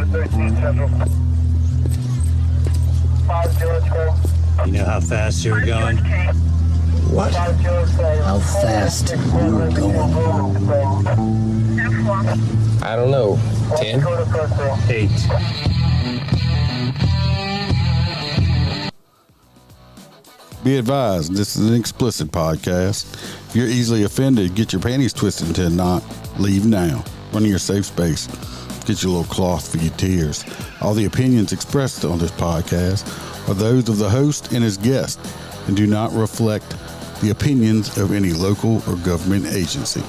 You know how fast you were going? What? How fast you were going? I don't know. 10? 8. Be advised, this is an explicit podcast. If you're easily offended, get your panties twisted into a knot. Leave now. Run to your safe space. Get your little cloth for your tears. All the opinions expressed on this podcast are those of the host and his guest and do not reflect the opinions of any local or government agency.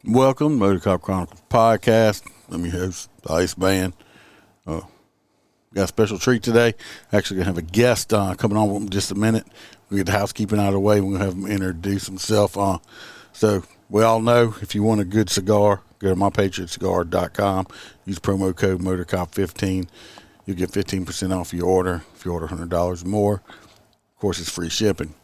Welcome, Motor Cop Chronicles podcast. I'm your host, the Ice Band. Got a special treat today. Actually, going to have a guest coming on in just a minute. We'll get the housekeeping out of the way. We're going to have him introduce himself. So we all know if you want a good cigar, go to mypatriotcigar.com. Use promo code MotorCop15. You'll get 15% off your order if you order $100 or more. Of course, it's free shipping.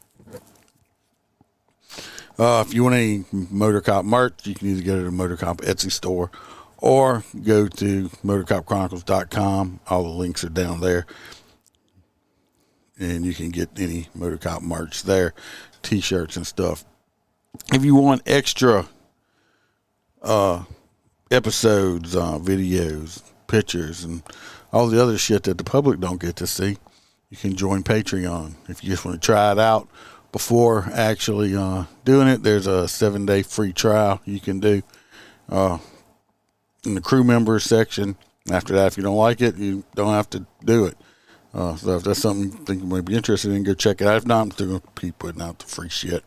If you want any Motor Cop merch, you can either go to the Motor Cop Etsy store or go to motorcopchronicles.com. All the links are down there. And you can get any Motor Cop merch there, t-shirts and stuff. If you want extra episodes, videos, pictures, and all the other shit that the public don't get to see, you can join Patreon. If you just want to try it out before actually doing it, there's a 7-day free trial you can do in the crew members section. After that, if you don't like it, you don't have to do it. So if that's something you think you might be interested in, go check it out. If not, I'm still going to keep putting out the free shit.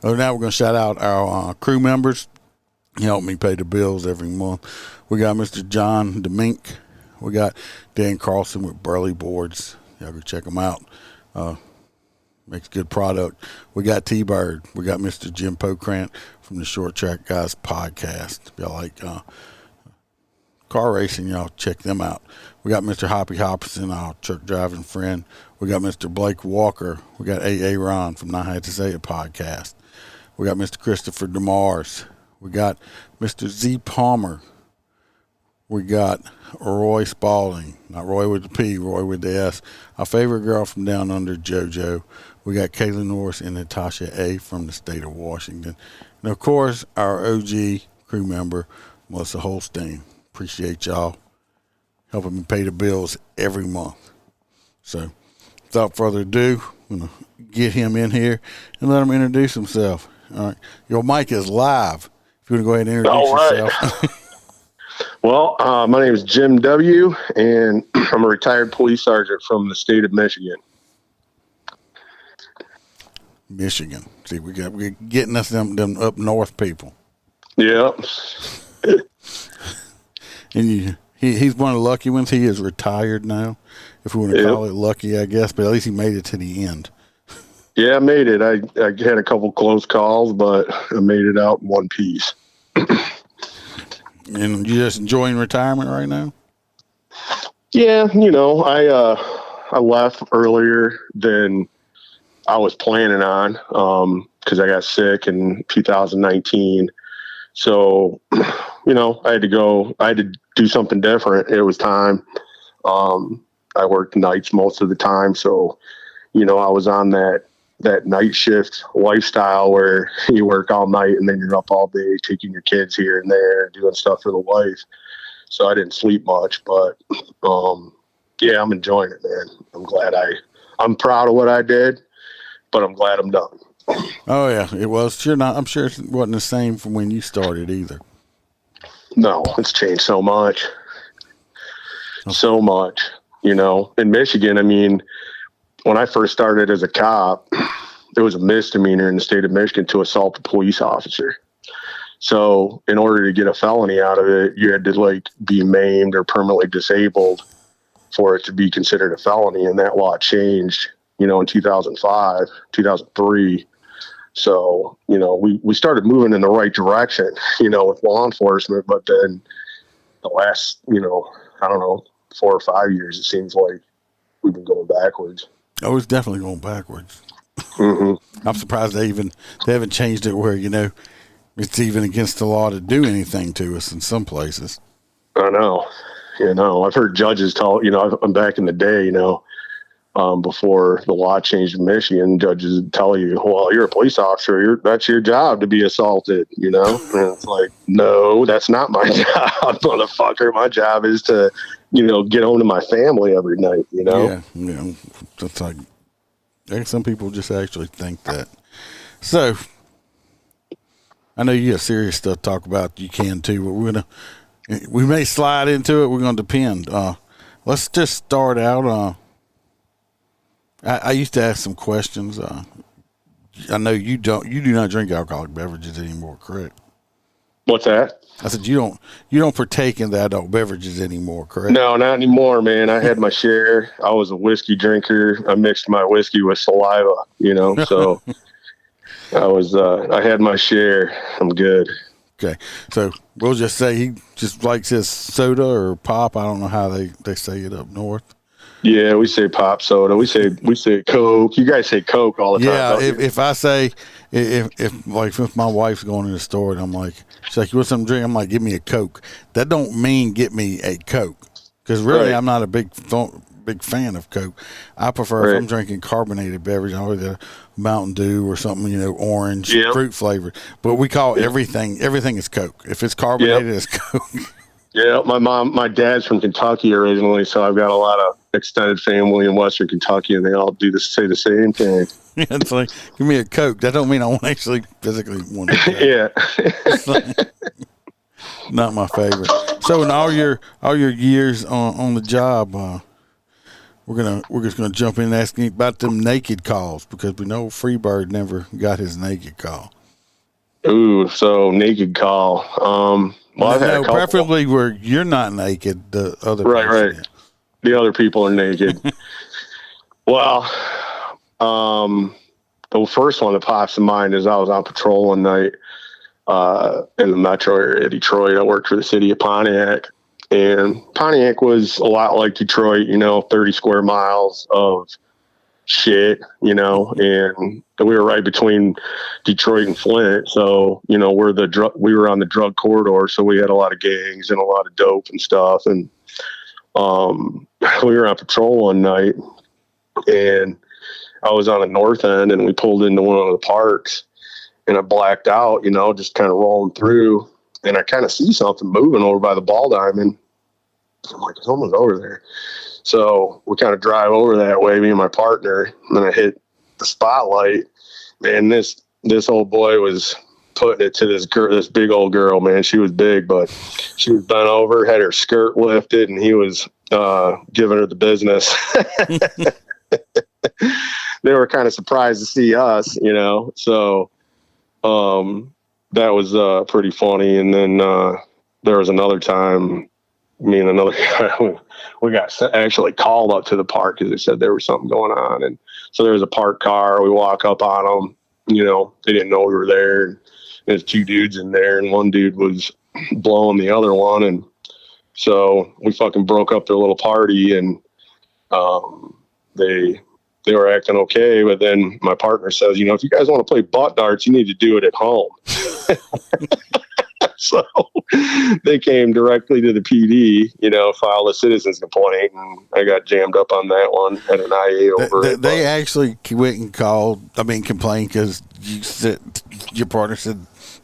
Now we're going to shout out our crew members. He help me pay the bills every month. We got Mr. John DeMink. We got Dan Carlson with Burley Boards. Y'all go check him out. Makes good product. We got T-Bird. We got Mr. Jim Pokrant from the Short Track Guys podcast. If y'all like car racing, y'all check them out. We got Mr. Hoppy Hopson, our truck driving friend. We got Mr. Blake Walker. We got A.A. Ron from Not Had to Say It podcast. We got Mr. Christopher DeMars. We got Mr. Z Palmer. We got Roy Spalding. Not Roy with the P, Roy with the S. Our favorite girl from down under, JoJo. We got Kayla Norris and Natasha A. from the state of Washington. And, of course, our OG crew member, Melissa Holstein. Appreciate y'all helping me pay the bills every month. So, without further ado, I'm going to get him in here and let him introduce himself. All right. Your mic is live. If you want to go ahead and introduce yourself. Well, my name is Jim W., and I'm a retired police sergeant from the state of Michigan. Michigan. See, we're getting us them up north people. Yep. And he's one of the lucky ones. He is retired now, if we want to call it lucky, I guess. But at least he made it to the end. Yeah, I made it. I had a couple close calls, but I made it out in one piece. And you just enjoying retirement right now? Yeah, I left earlier than I was planning on because I got sick in 2019. So, I had to go. I had to do something different. It was time. I worked nights most of the time, so I was on that night shift lifestyle where you work all night and then you're up all day taking your kids here and there, doing stuff for the wife. So I didn't sleep much, but yeah, I'm enjoying it, man. I'm proud of what I did, but I'm glad I'm done. Oh yeah, it was. I'm sure it wasn't the same from when you started either. No, it's changed so much. Okay. So much. In Michigan, I mean, when I first started as a cop, it was a misdemeanor in the state of Michigan to assault a police officer. So in order to get a felony out of it, you had to be maimed or permanently disabled for it to be considered a felony. And that law changed, in 2005, 2003. So, we started moving in the right direction, with law enforcement. But then the last, 4 or 5 years, it seems like we've been going backwards. Oh, it's definitely going backwards. Mm-hmm. I'm surprised they haven't changed it where, it's even against the law to do anything to us in some places. I know. I've heard judges tell, I'm back in the day, before the law changed in Michigan, judges would tell you, well, you're a police officer. That's your job to be assaulted, And it's like, no, that's not my job, motherfucker. My job is to, get home to my family every night, Yeah. That's like, some people just actually think that. So, I know you have serious stuff to talk about. You can too, but we may slide into it. We're going to depend. Let's just start out. I used to ask some questions. I know you do not drink alcoholic beverages anymore, correct? What's that? I said you don't partake in the adult beverages anymore, correct? No, not anymore, man. I had my share. I was a whiskey drinker. I mixed my whiskey with saliva, so I had my share. I'm good. Okay. So we'll just say he just likes his soda or pop. I don't know how they say it up north. Yeah, we say pop soda. We say Coke. You guys say Coke all the time. Yeah, if I say if my wife's going to the store and I'm like, she's like, you want something to drink? I'm like, give me a Coke. That don't mean get me a Coke, because really Right. I'm not a big fan of Coke. I prefer if I'm drinking carbonated beverage, I always a Mountain Dew or something, orange, fruit flavored. But we call everything is Coke. If it's carbonated, it's Coke. Yeah, my dad's from Kentucky originally, so I've got a lot of extended family in Western Kentucky, and they all say the same thing. Yeah, it's like, give me a Coke. That don't mean I want actually physically want it. Yeah. Not my favorite. So in all your years on the job, we're just gonna jump in and ask you about them naked calls, because we know Freebird never got his naked call. Ooh, so naked call. Well, I've had a couple. Preferably where you're not naked. The other right. Is. The other people are naked. Well, the first one that pops in mind is I was on patrol one night in the metro area of Detroit. I worked for the city of Pontiac, and Pontiac was a lot like Detroit, 30 square miles of shit, and we were right between Detroit and Flint. So, we were on the drug corridor. So we had a lot of gangs and a lot of dope and stuff. And, we were on patrol one night, and I was on the north end, and we pulled into one of the parks, and I blacked out, just kind of rolling through, and I kind of see something moving over by the ball diamond. I'm like, someone's over there. So we kind of drive over that way, me and my partner, and then I hit the spotlight. Man, this old boy was putting it to this big old girl, man. She was big, but she was bent over, had her skirt lifted, and he was giving her the business. They were kind of surprised to see us, So that was pretty funny. And then there was another time, me and another guy, we got actually called up to the park because they said there was something going on. And so there was a parked car. We walk up on them, they didn't know we were there. And there's two dudes in there, and one dude was blowing the other one. And so we fucking broke up their little party, and they were acting okay. But then my partner says, if you guys want to play butt darts, you need to do it at home. So they came directly to the PD, filed a citizen's complaint, and I got jammed up on that one, had an IA over it. They actually went and complained because your partner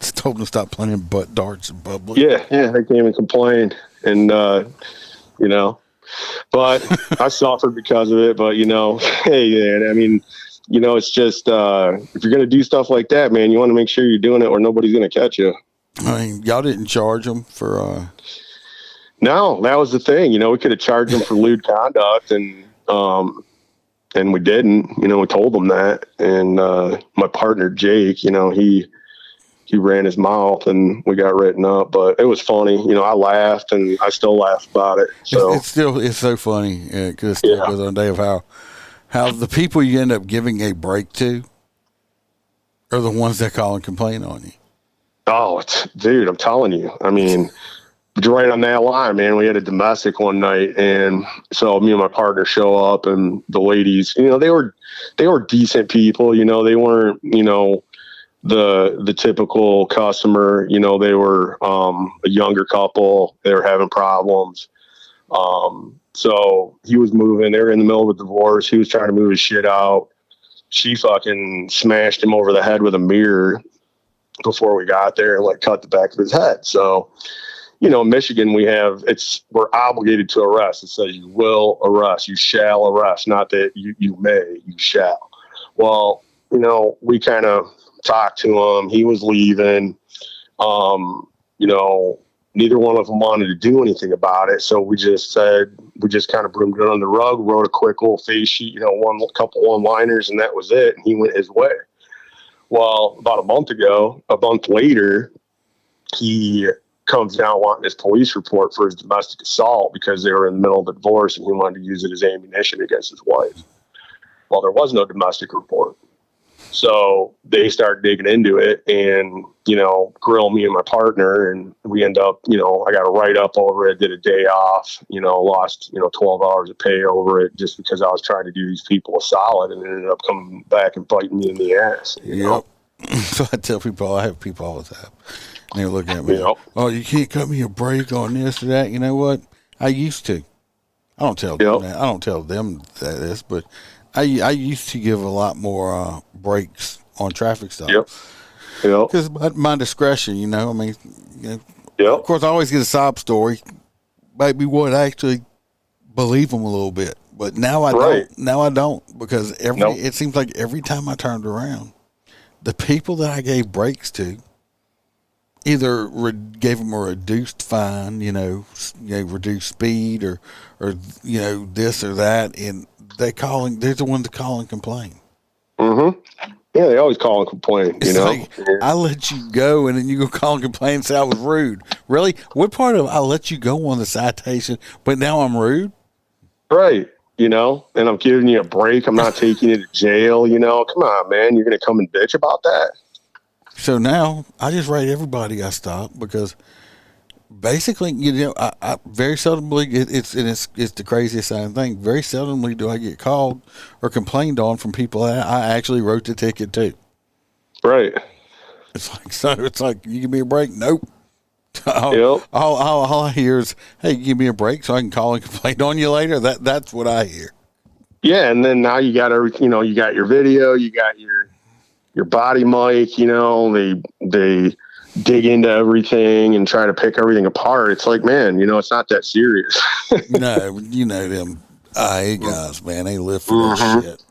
told them to stop playing butt darts in public. Yeah, they came and complained, and but I suffered because of it. But hey, man, it's just if you're gonna do stuff like that, man, you want to make sure you're doing it where nobody's gonna catch you. Y'all didn't charge them for. No, that was the thing. We could have charged them for lewd conduct, and we didn't. We told them that, and my partner Jake, he ran his mouth, and we got written up. But it was funny. I laughed, and I still laugh about it. So it's so funny because it still goes on the day of how the people you end up giving a break to are the ones that call and complain on you. Oh, dude, I'm telling you. right on that line, man. We had a domestic one night, and so me and my partner show up, and the ladies, they were decent people. They weren't, the typical customer. They were a younger couple. They were having problems. So he was moving. They were in the middle of a divorce. He was trying to move his shit out. She fucking smashed him over the head with a mirror before we got there and cut the back of his head. So, in Michigan, we're obligated to arrest. It says you will arrest, you shall arrest, not that you may, you shall. Well, we kind of talked to him. He was leaving. Neither one of them wanted to do anything about it. So we just kind of broomed it on the rug, wrote a quick little face sheet, couple one-liners, and that was it. And he went his way. Well, about a month later, he comes down wanting his police report for his domestic assault because they were in the middle of a divorce and he wanted to use it as ammunition against his wife. Well, there was no domestic report. So they start digging into it and, grill me and my partner. And we end up, I got a write up over it, did a day off, lost, 12 hours of pay over it just because I was trying to do these people a solid and ended up coming back and biting me in the ass. Yep. So I tell people, I have people all the time. And they're looking at me, oh, you can't cut me a break on this or that. You know what? I used to. I don't tell them that. I don't tell them this, but I used to give a lot more breaks on traffic stops. Yep. Because my discretion, of course, I always get a sob story. Maybe what I actually believe them a little bit, but now I don't. Now I don't because it seems like every time I turned around, the people that I gave breaks to either gave them a reduced fine, reduced speed or this or that, and they're the ones that call and complain. Mm-hmm. Yeah, they always call and complain, Like, I let you go, and then you go call and complain and say I was rude. Really? What part of I let you go on the citation, but now I'm rude? Right. And I'm giving you a break. I'm not taking you to jail, Come on, man. You're going to come and bitch about that? So now I just write everybody I stop because basically, I very seldomly, it's the craziest thing. Very seldomly do I get called or complained on from people that I actually wrote the ticket to. Right. It's like, you give me a break? Nope. All I hear is, hey, give me a break so I can call and complain on you later. That's what I hear. Yeah, and then now you got everything. You got your video, you got your body mic. They dig into everything and try to pick everything apart. It's like, man, it's not that serious. No, them IA guys, man, they live for that shit.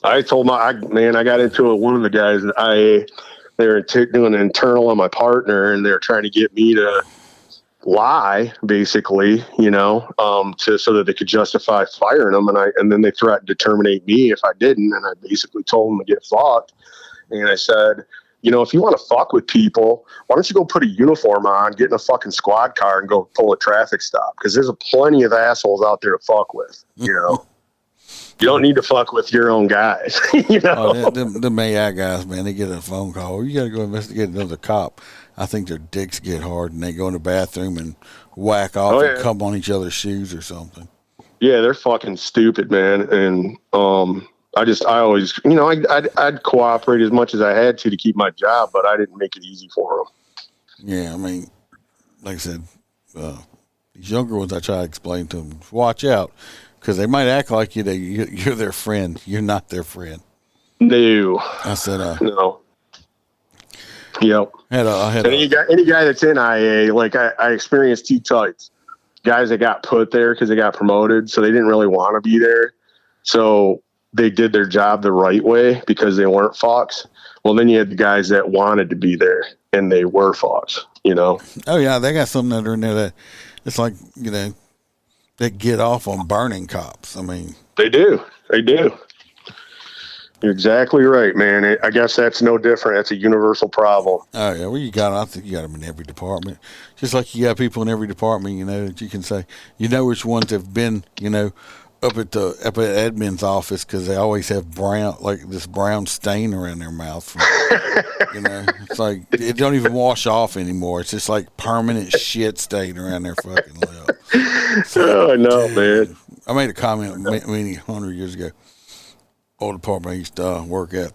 I told I got into it. One of the guys at IA, they were doing an internal on my partner, and they were trying to get me to lie, basically, so that they could justify firing them. And then they threatened to terminate me if I didn't. And I basically told them to get fucked. And I said, if you want to fuck with people, why don't you go put a uniform on, get in a fucking squad car and go pull a traffic stop? Because there's plenty of assholes out there to fuck with, You don't need to fuck with your own guys, the AI guys, man, they get a phone call. You got to go investigate another cop. I think their dicks get hard and they go in the bathroom and whack off and come on each other's shoes or something. Yeah, they're fucking stupid, man. And I always, I'd cooperate as much as I had to keep my job, but I didn't make it easy for them. Yeah, I mean, like I said, these younger ones, I try to explain to them, watch out, because they might act like you're their friend. You're not their friend. No. I said, no. Yep. Any guy that's in IA, I experienced two types. Guys that got put there because they got promoted, so they didn't really want to be there. So they did their job the right way because they weren't fucks. Well, then you had the guys that wanted to be there and they were fucks, Oh yeah, they got some that are in there that it's like, they get off on burning cops. I mean, they do. You're exactly right, man. I guess that's no different. That's a universal problem. Oh yeah, well I think you got them in every department. Just like you got people in every department, that you can say, which ones have been, up at admin's office because they always have this brown stain around their mouth. From, it's like it don't even wash off anymore. It's just like permanent shit stain around their fucking lip. Oh, I know, man. I made a comment many 100 years ago. Old apartment I used to work at.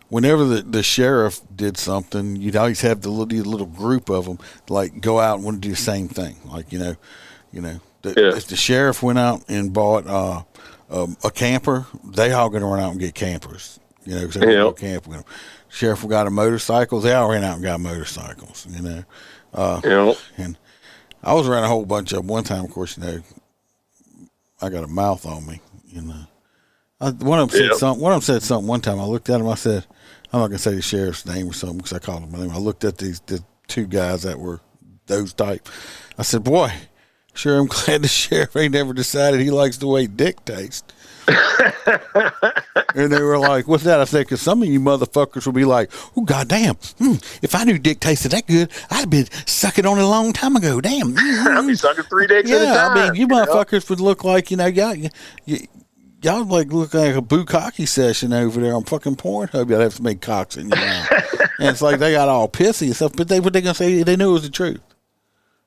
Whenever the sheriff did something, you'd always have the little group of them like go out and want to do the same thing. Like if the sheriff went out and bought a camper, they all going to run out and get campers. Because they want to go camp with them. Sheriff got a motorcycle, they all ran out and got motorcycles. And I was around a whole bunch of them. One time, of course, I got a mouth on me. One of them said something. One of them said something one time. I looked at him. I said, I'm not gonna say the sheriff's name or something because I called him my name. I looked at the two guys that were those type. I said, boy, sure I'm glad the sheriff ain't never decided he likes the way dick tastes. And they were like, what's that? I said, because some of you motherfuckers will be like, oh, goddamn, if I knew dick tasted that good, I'd have been sucking on it a long time ago. Damn. I'd be sucking 3 dicks at a time. I mean, you motherfuckers would look like, y'all like look like a bukkake session over there on fucking Pornhub. Y'all have to make cocks in your mouth. And it's like they got all pissy and stuff, but what they going to say? They knew it was the truth.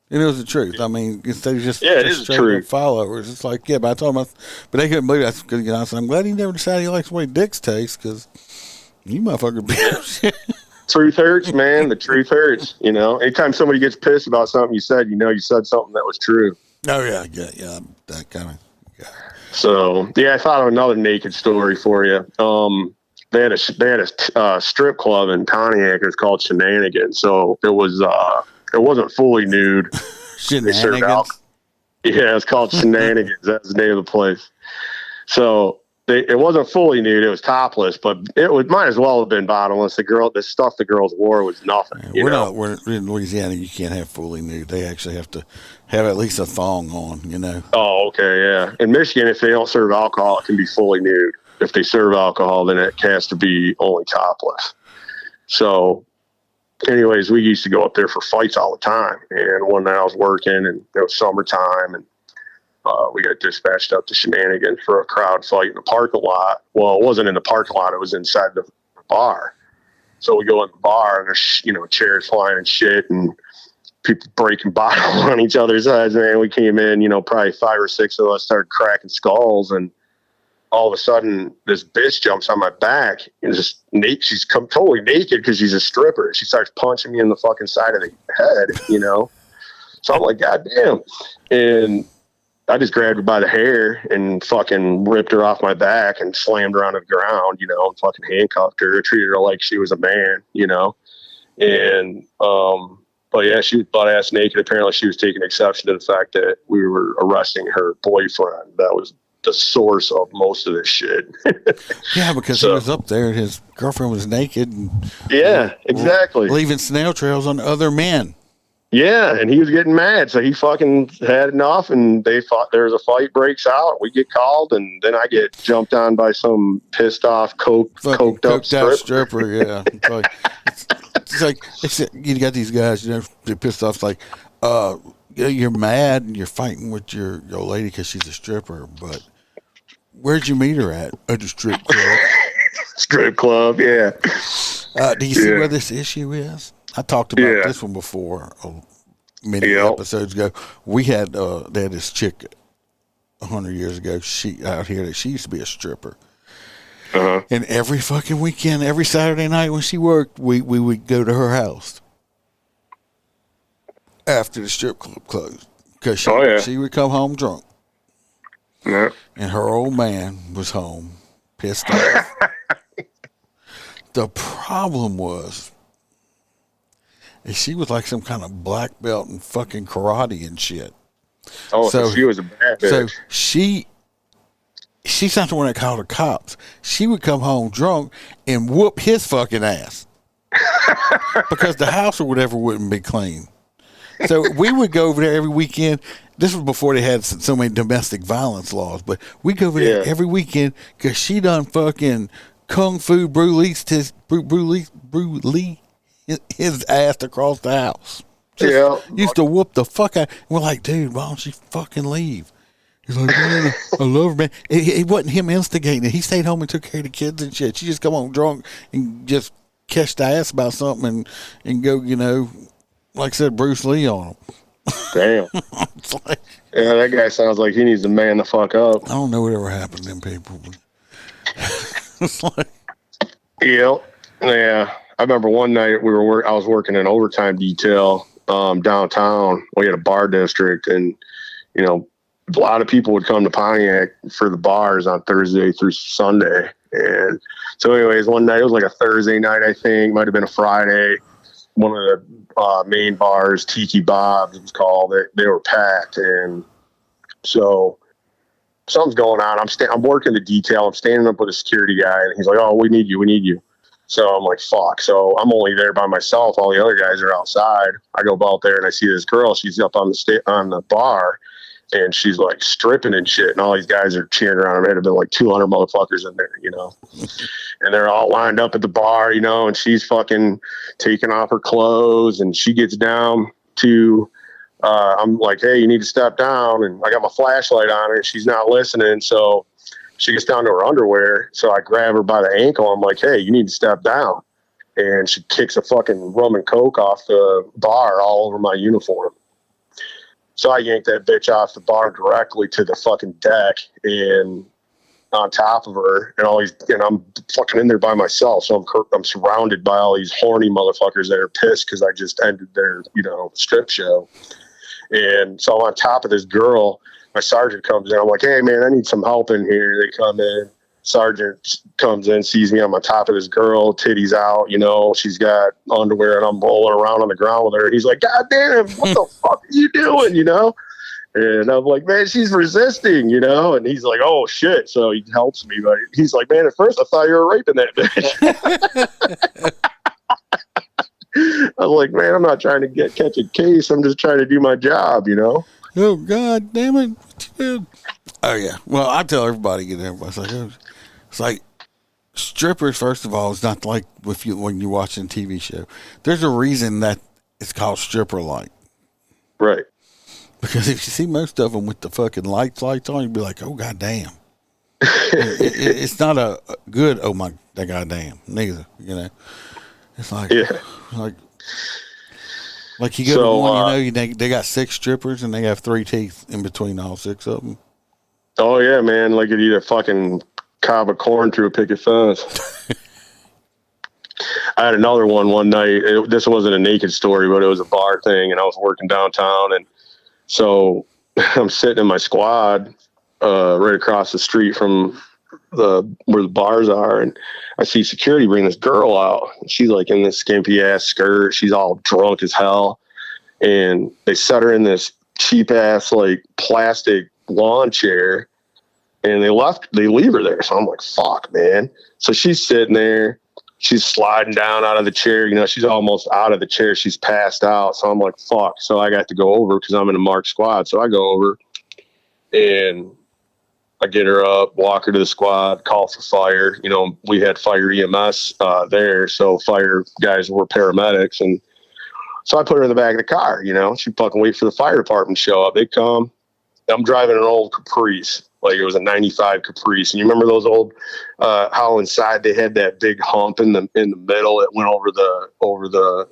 It was the truth. I mean, they just it is the truth. Followers. It's like, but I told them, but they couldn't believe that. Because I said, I'm glad he never decided he likes the way dicks taste, because you motherfucker bitch. Truth hurts, man. The truth hurts. Anytime somebody gets pissed about something you said, you said something that was true. Oh yeah, that kind of. Yeah. So I thought of another naked story for you. They had a strip club in Pontiac. It was called Shenanigans. So it wasn't fully nude. Shenanigans? It's called Shenanigans. That's the name of the place. So it wasn't fully nude. It was topless, but might as well have been bottomless. The stuff the girls wore was nothing. We're in Louisiana. You can't have fully nude. They actually have to have at least a thong on. Oh, okay, yeah. In Michigan, if they don't serve alcohol, it can be fully nude. If they serve alcohol, then it has to be only topless. So, anyways, we used to go up there for fights all the time. And one night I was working, and it was summertime, and we got dispatched up to Shenanigans for a crowd fight in the parking lot. Well, it wasn't in the parking lot. It was inside the bar. So we go in the bar, and there's, chairs flying and shit, and people breaking bottles on each other's heads. Man, we came in, probably 5 or 6 of us started cracking skulls, and all of a sudden this bitch jumps on my back and just she's come totally naked because she's a stripper. She starts punching me in the fucking side of the head, So I'm like, God damn. And I just grabbed her by the hair and fucking ripped her off my back and slammed her on the ground, and fucking handcuffed her, treated her like she was a man, And, but yeah, she was butt ass naked. Apparently she was taking exception to the fact that we were arresting her boyfriend. That was the source of most of this shit. Yeah, because he was up there and his girlfriend was naked. And, exactly. Leaving snail trails on other men. Yeah, and he was getting mad, so he fucking had enough, and they fought. There's a fight breaks out. We get called, and then I get jumped on by some pissed off, coked up stripper. Yeah, it's like you got these guys, they're pissed off. It's like, you're mad and you're fighting with your lady because she's a stripper, but where'd you meet her at? At the strip club. Strip club, yeah. Do you see where this issue is? I talked about this one before, many episodes ago. We had they had this chick 100 years ago. She used to be a stripper, and every fucking weekend, every Saturday night when she worked, we would go to her house after the strip club closed because she would come home drunk, and her old man was home pissed off. The problem was, she was like some kind of black belt in fucking karate and shit. Oh, so she was a bad bitch. So she's not the one that called the cops. She would come home drunk and whoop his fucking ass because the house or whatever wouldn't be clean. So we would go over there every weekend. This was before they had so many domestic violence laws, but we go over there every weekend because she done fucking kung fu brulise his ass across the house. Used to whoop the fuck out. We're like, dude, why don't you fucking leave? He's like, man, I love her, man. It wasn't him instigating it. He stayed home and took care of the kids and shit. She just come home drunk and just catch the ass about something and go, like I said, Bruce Lee on him. Damn. It's like, yeah, that guy sounds like he needs to man the fuck up. I don't know whatever happened to them people. But it's like, yeah. I remember one night I was working in overtime detail downtown. We had a bar district, and a lot of people would come to Pontiac for the bars on Thursday through Sunday. And so, anyways, one night, it was like a Thursday night, I think, might have been a Friday. One of the main bars, Tiki Bob's, it was called. They were packed, and so something's going on. I'm working the detail. I'm standing up with a security guy, and he's like, "Oh, we need you." So I'm like, "Fuck!" So I'm only there by myself. All the other guys are outside. I go out there and I see this girl. She's up on the bar, and she's like stripping and shit. And all these guys are cheering around her. There had been like 200 motherfuckers in there, and they're all lined up at the bar, and she's fucking taking off her clothes, and she gets down to, I'm like, "Hey, you need to step down." And I got my flashlight on her, and she's not listening. So she gets down to her underwear. So I grab her by the ankle. I'm like, "Hey, you need to step down." And she kicks a fucking rum and coke off the bar all over my uniform. So I yanked that bitch off the bar directly to the fucking deck and on top of her, and I'm fucking in there by myself. So I'm surrounded by all these horny motherfuckers that are pissed because I just ended their, strip show. And so I'm on top of this girl. My sergeant comes in. I'm like, "Hey man, I need some help in here." They come in. Sergeant comes in, sees me on my top of this girl, titties out, she's got underwear, and I'm rolling around on the ground with her. He's like, "God damn, what the fuck are you doing?" And I'm like, "Man, she's resisting, and he's like, "Oh shit." So he helps me, but he's like, "Man, at first I thought you were raping that bitch." I was like, "Man, I'm not trying to catch a case. I'm just trying to do my job, Oh God damn it. What you did? Oh yeah. Well, I tell everybody, it's like strippers, first of all, is not like when you're watching a TV show. There's a reason that it's called stripper light. Right. Because if you see most of them with the fucking lights on, you'd be like, "Oh God damn." It's not a good, "Oh my goddamn," neither, It's like, like you go to one, they got 6 strippers and they have 3 teeth in between all 6 of them. Oh yeah, man! Like you'd eat a fucking cob of corn through a picket fence. I had another one night. This wasn't a naked story, but it was a bar thing, and I was working downtown, and so I'm sitting in my squad right across the street from where the bars are, and I see security bring this girl out. She's like in this skimpy ass skirt. She's all drunk as hell, and they set her in this cheap ass like plastic lawn chair, and they leave her there. So I'm like, "Fuck, man." So she's sitting there. She's sliding down out of the chair. She's almost out of the chair. She's passed out. So I'm like, "Fuck." So I got to go over because I'm in a marked squad. So I go over and I get her up, walk her to the squad, call for fire. We had fire EMS there. So fire guys were paramedics. And so I put her in the back of the car, she fucking wait for the fire department to show up. They come. I'm driving an old Caprice. Like it was a 95 Caprice. And you remember those old, how inside they had that big hump in the middle that went over the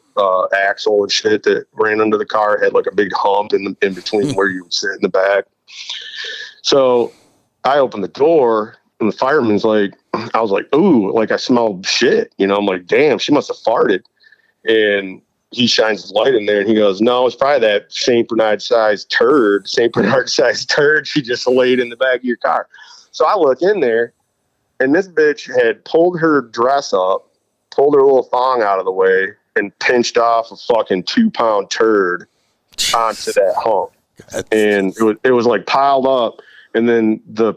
axle and shit that ran under the car. It had like a big hump in between where you would sit in the back. So I opened the door and the fireman's like, I was like, "Ooh," like I smelled shit. I'm like, "Damn, she must have farted." And he shines his light in there and he goes, "No, it's probably that St. Bernard sized turd she just laid in the back of your car." So I look in there and this bitch had pulled her dress up, pulled her little thong out of the way, and pinched off a fucking 2-pound turd onto that hump. And it was like piled up, and then you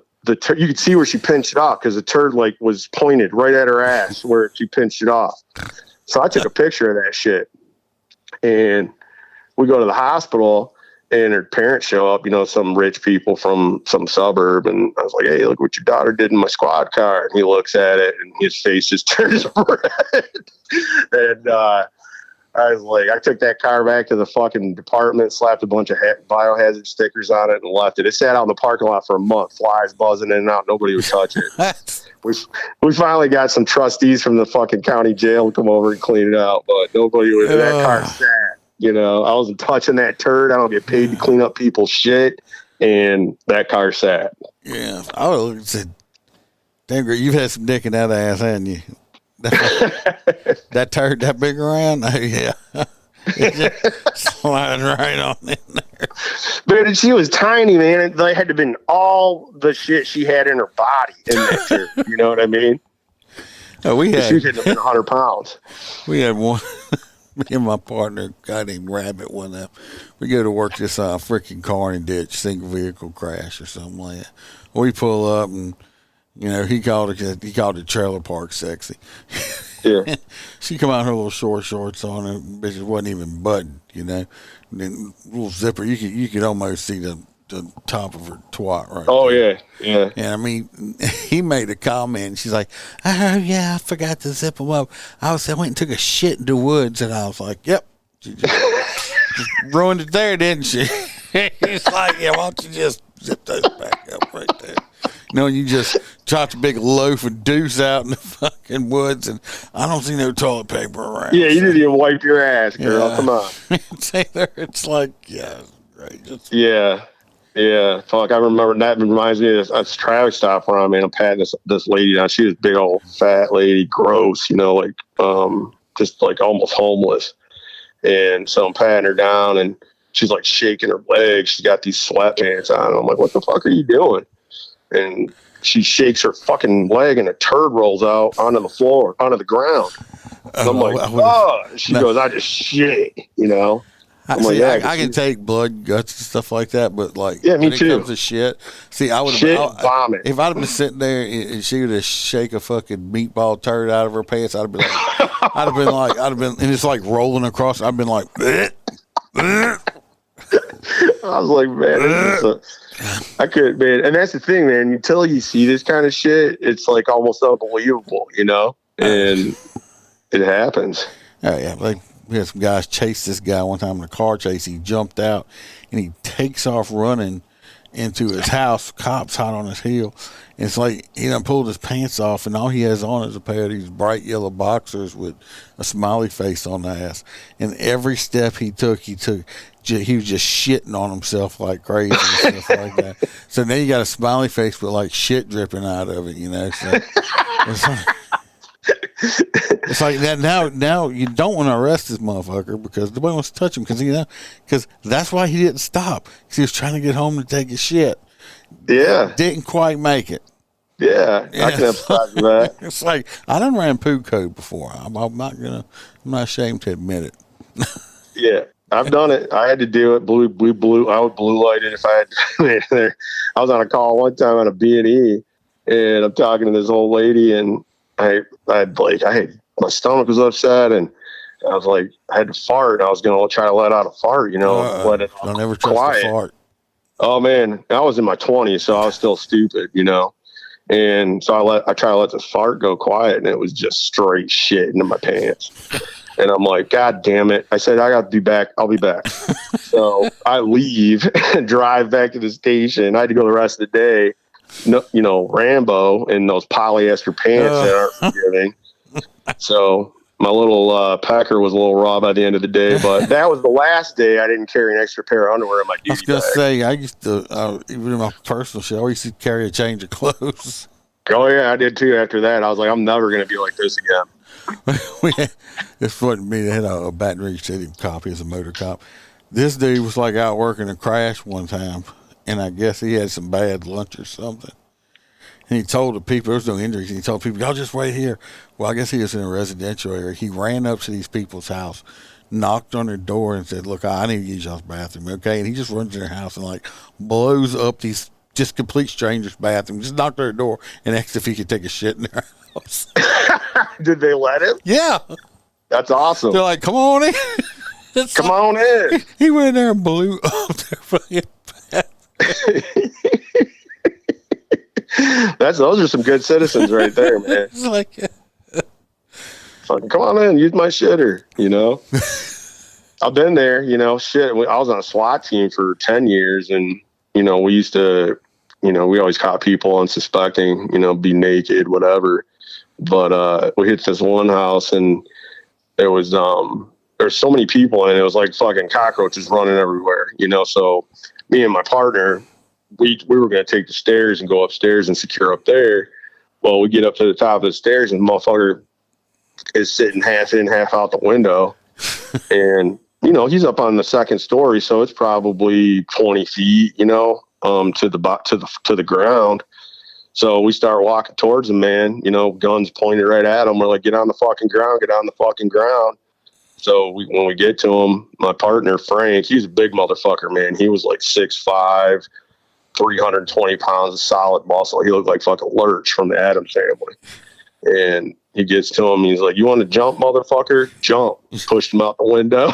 could see where she pinched it off because the turd like was pointed right at her ass where she pinched it off. So I took a picture of that shit. And we go to the hospital, and her parents show up, some rich people from some suburb. And I was like, "Hey, look what your daughter did in my squad car." And he looks at it, and his face just turns red. And I I was like, I took that car back to the fucking department, slapped a bunch of biohazard stickers on it, and left it. It sat out in the parking lot for a month, flies buzzing in and out. Nobody would touch it. We finally got some trustees from the fucking county jail to come over and clean it out, but nobody would. That car sat. You know, I wasn't touching that turd. I don't get paid to clean up people's shit, and that car sat. Yeah, I would have said, "Damn, girl, you've had some dick in that ass, haven't you?" That turd that big around? Oh, yeah. It just sliding right on in there. But she was tiny, man. They had to have been all the shit she had in her body in that turd. You know what I mean? Oh, she had to have been 100 pounds. We had one, me and my partner, a guy named Rabbit, one of them. We go to work this freaking car in ditch, single vehicle crash or something like that. We pull up and, you know, he called it trailer park sexy. Yeah. She come out in her little shorts on, her bitch wasn't even buttoned, you know. And then little zipper, you could almost see the top of her twat right there. Yeah. And I mean, he made a comment. She's like, "Oh yeah, I forgot to zip them up. I went and took a shit in the woods," and I was like, "Yep, she just ruined it there, didn't she?" He's like, "Yeah, why don't you just zip those back up right there?" You know, you just chopped a big loaf of deuce out in the fucking woods, and I don't see no toilet paper around. Yeah, you didn't even wipe your ass, girl. Come on. It's like, yeah, right. Yeah. Fuck, I remember that reminds me of this traffic stop where I'm patting this lady down. She was a big old fat lady, gross, you know, like just like almost homeless. And so I'm patting her down, and she's like shaking her legs. She's got these sweatpants on. I'm like, "What the fuck are you doing?" And she shakes her fucking leg, and a turd rolls out onto the floor, onto the ground. And I'm like, "Oh!" She goes, "I just shit," you know. I'm like, I can take blood, guts, and stuff like that, but like, yeah, me when too. It comes to shit, see, I would have vomit. If I'd have been sitting there and she would have shake a fucking meatball turd out of her pants, I'd have been, and it's like rolling across. I'd been like, bleh, bleh. I was like, man, I couldn't, man. And that's the thing, man. Until you see this kind of shit, it's like almost unbelievable, you know? And it happens. Oh, yeah. Like, we had some guys chase this guy one time in a car chase. He jumped out and he takes off running into his house. Cops hot on his heel. And it's like he done pulled his pants off, and all he has on is a pair of these bright yellow boxers with a smiley face on the ass. And every step he took, he was just shitting on himself like crazy and stuff like that. So then you got a smiley face with like shit dripping out of it, you know. So it's like that now you don't want to arrest this motherfucker because nobody wants to touch him because that's why he didn't stop, because he was trying to get home to take his shit. Yeah. Didn't quite make it. Yeah. I can emphasize that. It's like, I done ran poo code before. I'm not ashamed to admit it. Yeah. I've done it. I had to do it. I would blue lighted if I had. I was on a call one time on a B&E, and I'm talking to this old lady, and I had my stomach was upset, and I was like, I had to fart. I was going to try to let out a fart, you know, let it don't ever trust quiet. a fart. Oh man, I was in my 20s, so I was still stupid, you know. And so I tried to let the fart go quiet, and it was just straight shit into my pants. And I'm like, God damn it. I said, I got to be back. I'll be back. So I leave and drive back to the station. I had to go the rest of the day, you know, Rambo in those polyester pants that aren't forgiving. So my little pecker was a little raw by the end of the day, but that was the last day I didn't carry an extra pair of underwear in my duty I was going to bag. say, I used to, even in my personal shit, I used to carry a change of clothes. Oh, yeah, I did too after that. I was like, I'm never going to be like this again. This wasn't me. They had a Baton Rouge City cop. He was a motor cop. This dude was like out working a crash one time, and I guess he had some bad lunch or something. And he told the people, there was no injuries, and he told people, y'all just wait here. Well, I guess he was in a residential area. He ran up to these people's house, knocked on their door, and said, look, I need to use y'all's bathroom, okay? And he just runs in their house and, like, blows up these just complete strangers' bathroom. Just knocked on their door and asked if he could take a shit in their house. Did they let him? Yeah. That's awesome. They're like, come on in. Come on in. He went in there and blew up their fucking bathroom. Those are some good citizens right there, man. It's like, Fucking come on in, use my shitter, you know. I've been there, you know, shit. I was on a SWAT team for 10 years and, you know, we used to, you know, we always caught people unsuspecting, you know, be naked, whatever. But we hit this one house and there's so many people and it was like fucking cockroaches running everywhere, you know. So me and my partner, we were going to take the stairs and go upstairs and secure up there. Well, we get up to the top of the stairs and the motherfucker is sitting half in, half out the window. And, you know, he's up on the second story, so it's probably 20 feet, you know, to the ground. So we start walking towards him, man, you know, guns pointed right at him. We're like, get on the fucking ground, get on the fucking ground. So when we get to him, my partner, Frank, he's a big motherfucker, man. He was like 6'5", 320 pounds of solid muscle. He looked like fucking Lurch from the Addams Family. And he gets to him. He's like, you want to jump, motherfucker? Jump. Pushed him out the window.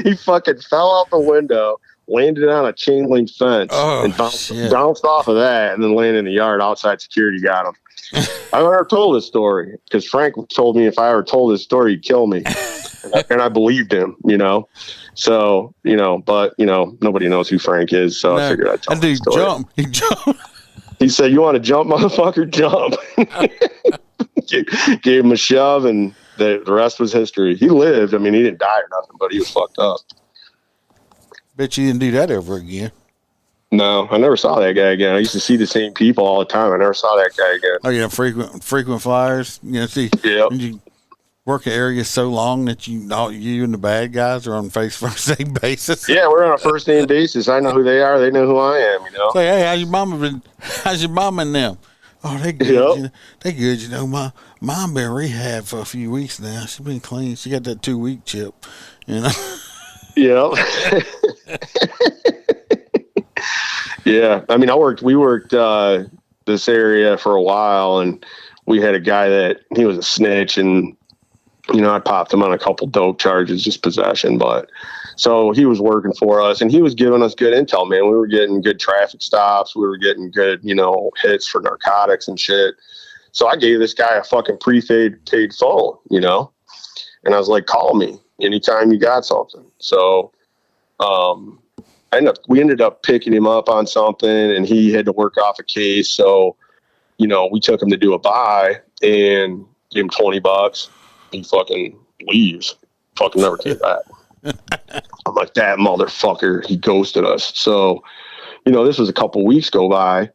He fucking fell out the window, landed on a chain link fence, and bounced off of that, and then landed in the yard outside. Security got him. I never told this story because Frank told me if I ever told this story, he'd kill me. And I believed him, you know. So, you know, but, you know, nobody knows who Frank is. So I figured I'd tell the story. He jumped. He said, you want to jump, motherfucker? Jump. Gave him a shove, and the rest was history. He lived. I mean, he didn't die or nothing, but he was fucked up. Bet you didn't do that ever again. No, I never saw that guy again. I used to see the same people all the time. I never saw that guy again. Oh, yeah, frequent flyers. You know, see, you work an area so long that you and the bad guys are on first name basis. Yeah, we're on a first name basis. I know who they are. They know who I am, you know. Say, hey, how's your mama and them? Oh, they good. Yep. You know, they good. You know, my mom been rehab for a few weeks now. She been clean. She got that 2-week chip, you know. Yeah. Yeah. I mean, we worked this area for a while, and we had a guy that he was a snitch, and, you know, I popped him on a couple dope charges, just possession. But so he was working for us, and he was giving us good intel, man. We were getting good traffic stops. We were getting good, you know, hits for narcotics and shit. So I gave this guy a fucking prepaid phone, you know, and I was like, call me anytime you got something. So we ended up picking him up on something, and he had to work off a case. So, you know, we took him to do a buy and gave him $20. He fucking leaves. Fucking never came back. I'm like, that motherfucker, he ghosted us. So, you know, this was a couple weeks go by,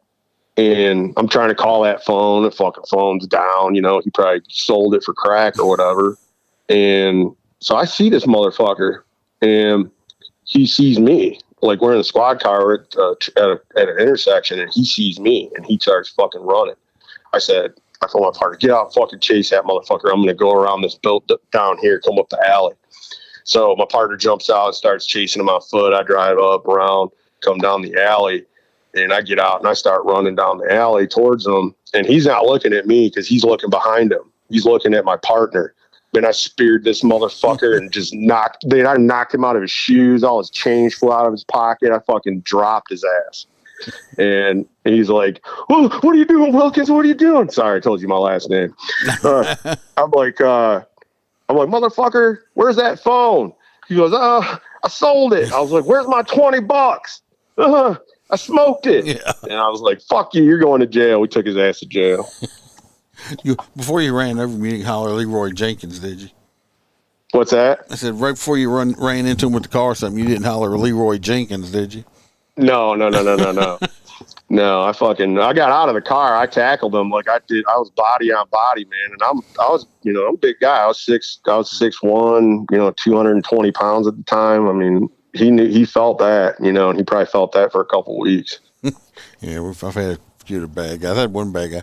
and I'm trying to call that phone. The fucking phone's down. You know, he probably sold it for crack or whatever. And so I see this motherfucker, and he sees me. Like, we're in a squad car at an intersection, and he sees me, and he starts fucking running. I told my partner, get out, fucking chase that motherfucker. I'm going to go around this built down here, come up the alley. So my partner jumps out and starts chasing him on foot. I drive up, around, come down the alley, and I get out and I start running down the alley towards him. And he's not looking at me because he's looking behind him. He's looking at my partner. Then I speared this motherfucker and just knocked him out of his shoes. All his change flew out of his pocket. I fucking dropped his ass. And he's like, "Oh, what are you doing, Wilkins? What are you doing?" Sorry, I told you my last name. I'm like, "Motherfucker, where's that phone?" He goes, I sold it. I was like, "Where's my $20?" I smoked it. Yeah. And I was like, "Fuck you, you're going to jail." We took his ass to jail. Before you ran over me, you didn't holler Leroy Jenkins, did you? What's that? I said, right before you ran into him with the car or something, you didn't holler Leroy Jenkins, did you? No. No, I got out of the car. I tackled him like I did. I was body on body, man. And I'm a big guy. I was 6'1", 220 pounds at the time. I mean, he felt that, and he probably felt that for a couple of weeks. Yeah, I've had a few of bad guys. I had one bad guy.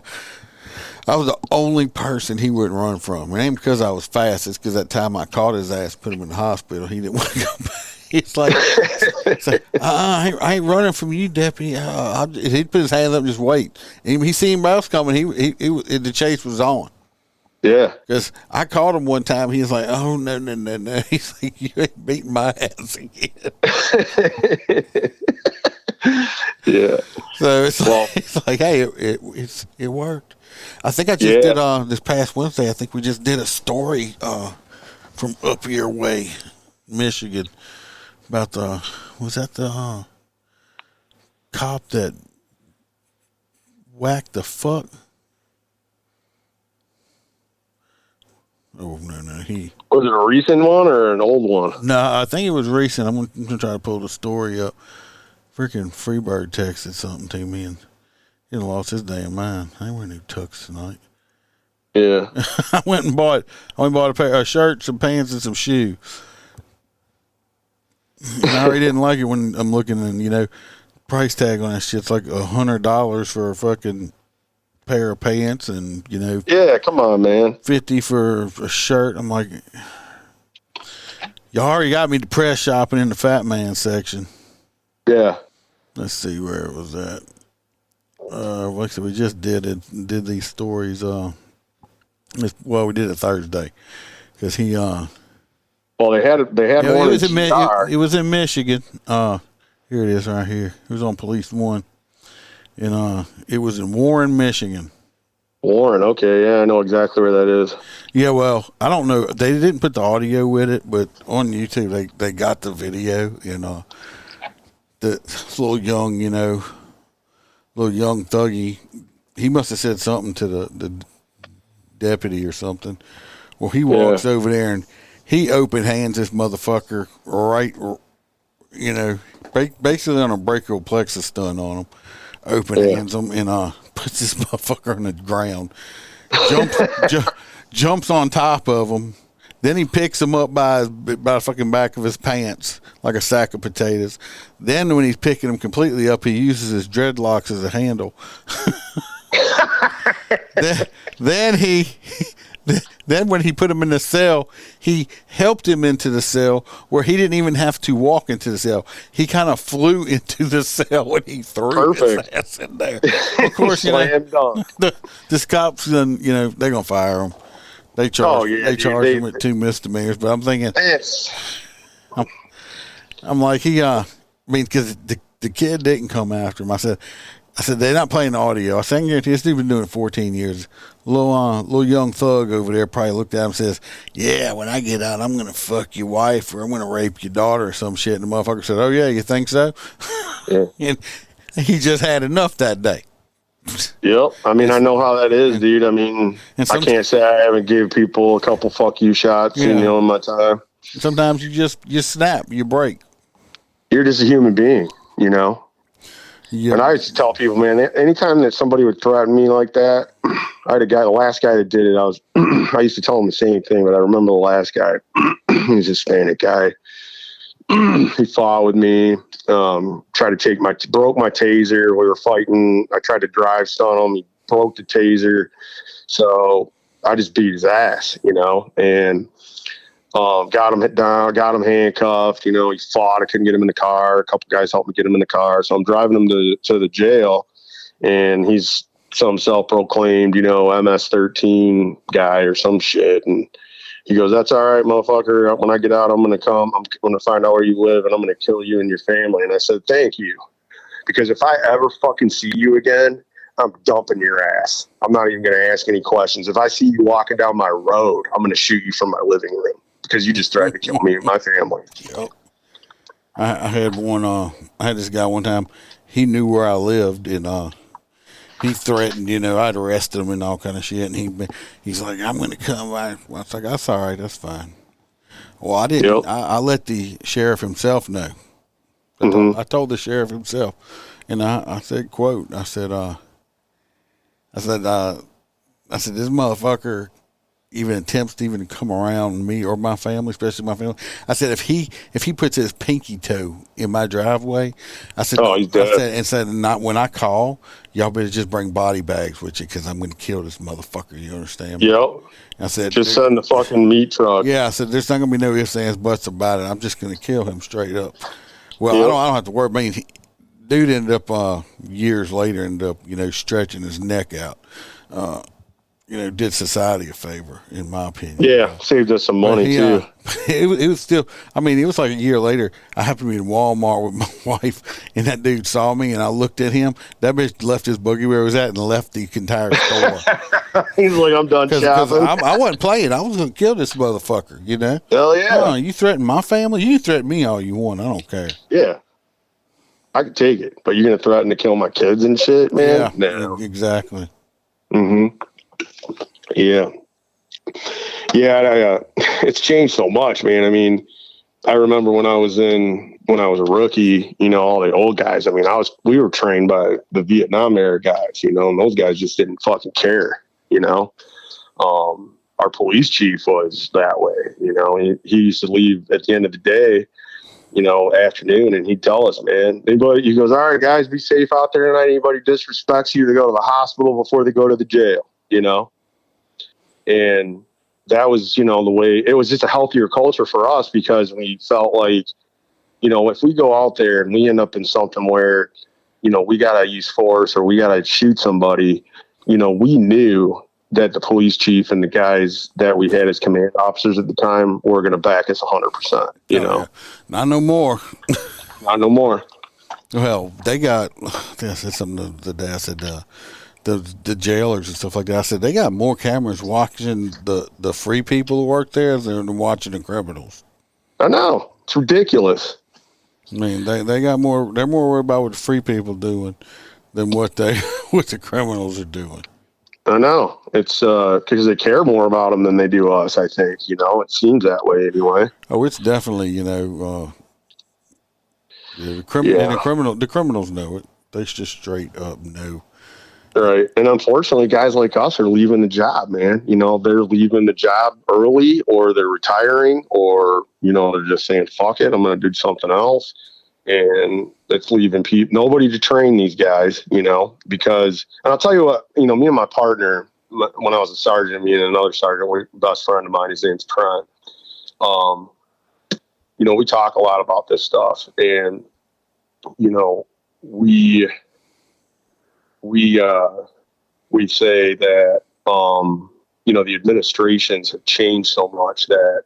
I was the only person he wouldn't run from. It ain't because I was fast. It's because that time I caught his ass, put him in the hospital, he didn't want to go back. It's like I ain't running from you, deputy. He'd put his hands up and just wait. And he seen anybody else coming. The chase was on. Yeah. Because I caught him one time. He was like, "Oh, no." He's like, "You ain't beating my ass again." Yeah. So it's like, hey, it worked. I think I just did this past Wednesday. I think we just did a story from up your way, Michigan, about the cop that whacked the fuck. Oh no, he Was it a recent one or an old one? no, I think it was recent. I'm gonna try to pull the story up. Freaking Freebird texted something to me and he lost his damn mind. I ain't wearing new tux tonight. Yeah. I went and bought a pair of shirts, some pants, and some shoes. And I already didn't like it when I'm looking and price tag on that shit's like $100 for a fucking pair of pants and Yeah, come on, man. $50 for a shirt. I'm like, y'all already got me depressed shopping in the fat man section. Yeah. Let's see where it was at. Like I said, we just did these stories. We did it Thursday because he. Well, they had one. It was in Michigan. Here it is right here. It was on Police 1, and it was in Warren, Michigan. Warren, okay, yeah, I know exactly where that is. Yeah, well, I don't know. They didn't put the audio with it, but on YouTube they got the video, and the little young thuggy, he must have said something to the deputy or something. Well, he walks over there and he open hands this motherfucker right, basically on a brachial plexus stun on him. Open hands him and puts this motherfucker on the ground. Jumps on top of him. Then he picks him up by the fucking back of his pants like a sack of potatoes. Then when he's picking him completely up, he uses his dreadlocks as a handle. Then when he put him in the cell, he helped him into the cell where he didn't even have to walk into the cell. He kind of flew into the cell and he threw his ass in there. Of course, this cops, they're gonna fire him. They charge him with 2 misdemeanors. But I'm thinking, I'm like because the kid didn't come after him. I said they're not playing the audio. I said, this dude been doing it 14 years. Little young thug over there probably looked at him and says, "Yeah, when I get out, I'm gonna fuck your wife or I'm gonna rape your daughter or some shit." And the motherfucker said, "Oh yeah, you think so?" Yeah. And he just had enough that day. Yep. I mean, I know how that is, dude. I mean, I can't say I haven't given people a couple fuck you shots, in my time. Sometimes you snap, you break. You're just a human being, Yeah. And I used to tell people, man, anytime that somebody would threaten me like that, I had the last guy that did it, I used to tell him the same thing, but I remember the last guy. He was a Hispanic guy. He fought with me, tried to broke my taser. We were fighting. I tried to drive stun him. He broke the taser. So I just beat his ass, and got him down, got him handcuffed. He fought. I couldn't get him in the car. A couple guys helped me get him in the car. So I'm driving him to the jail, and he's some self-proclaimed, MS-13 guy or some shit. And he goes, "That's all right, motherfucker. When I get out, I'm going to find out where you live, and I'm going to kill you and your family." And I said, "Thank you. Because if I ever fucking see you again, I'm dumping your ass. I'm not even going to ask any questions. If I see you walking down my road, I'm going to shoot you from my living room because you just tried to kill me and my family." Yep. I had this guy one time. He knew where I lived, and he threatened, I'd arrested him and all kind of shit. And he's like, "I'm going to come." I was like, "That's all right. That's fine." Well, I didn't. Yep. I let the sheriff himself know. I told the sheriff himself, and I said, quote, I said, this motherfucker even attempts to even come around me or my family, especially my family. I said, if he puts his pinky toe in my driveway, I said, he's dead. I said, not when I call, y'all better just bring body bags with you because I'm going to kill this motherfucker. You understand me? Yep. I said, just send the fucking meat truck. Yeah, I said, there's not going to be no ifs, ands, buts about it. I'm just going to kill him straight up. Well, I don't have to worry. I mean, dude ended up years later, stretching his neck out. did society a favor, in my opinion. Yeah, saved us some money too. It was still. I mean, it was like a year later. I happened to be in Walmart with my wife, and that dude saw me, and I looked at him. That bitch left his boogie where he was at and left the entire store. He's like, I'm done shopping. I wasn't playing. I was going to kill this motherfucker. Hell yeah. You threaten my family. You threaten me all you want. I don't care. Yeah. I could take it, but you're going to threaten to kill my kids and shit, man? Yeah, no. Exactly. Mm-hmm. Yeah. Yeah, it's changed so much, man. I mean, I remember when I was a rookie, all the old guys, I mean, we were trained by the Vietnam era guys, and those guys just didn't fucking care, Our police chief was that way, he used to leave at the end of the day, afternoon, and he'd tell us, man, he goes, all right, guys, be safe out there tonight. Anybody disrespects you, to go to the hospital before they go to the jail, and that was, the way it was. Just a healthier culture for us, because we felt like, if we go out there and we end up in something where, we got to use force or we got to shoot somebody, we knew that the police chief and the guys that we had as command officers at the time were going to back us 100%, Yeah. Not no more. Not no more. Well, they got, I said something the day. I said, the jailers and stuff like that. I said, they got more cameras watching the free people who work there than watching the criminals. I know. It's ridiculous. I mean, they got more, they're more worried about what the free people doing than what the criminals are doing. I know. It's because they care more about them than they do us, I think. It seems that way anyway. Oh, it's definitely, the criminals know it. They just straight up know. Right. And unfortunately, guys like us are leaving the job, man. They're leaving the job early, or they're retiring, or, they're just saying, fuck it, I'm going to do something else. And it's leaving people, nobody to train these guys, because, and I'll tell you what, me and my partner, when I was a sergeant, me and another sergeant, we're best friend of mine, his name's Trent. We talk a lot about this stuff, and, we say that, the administrations have changed so much that,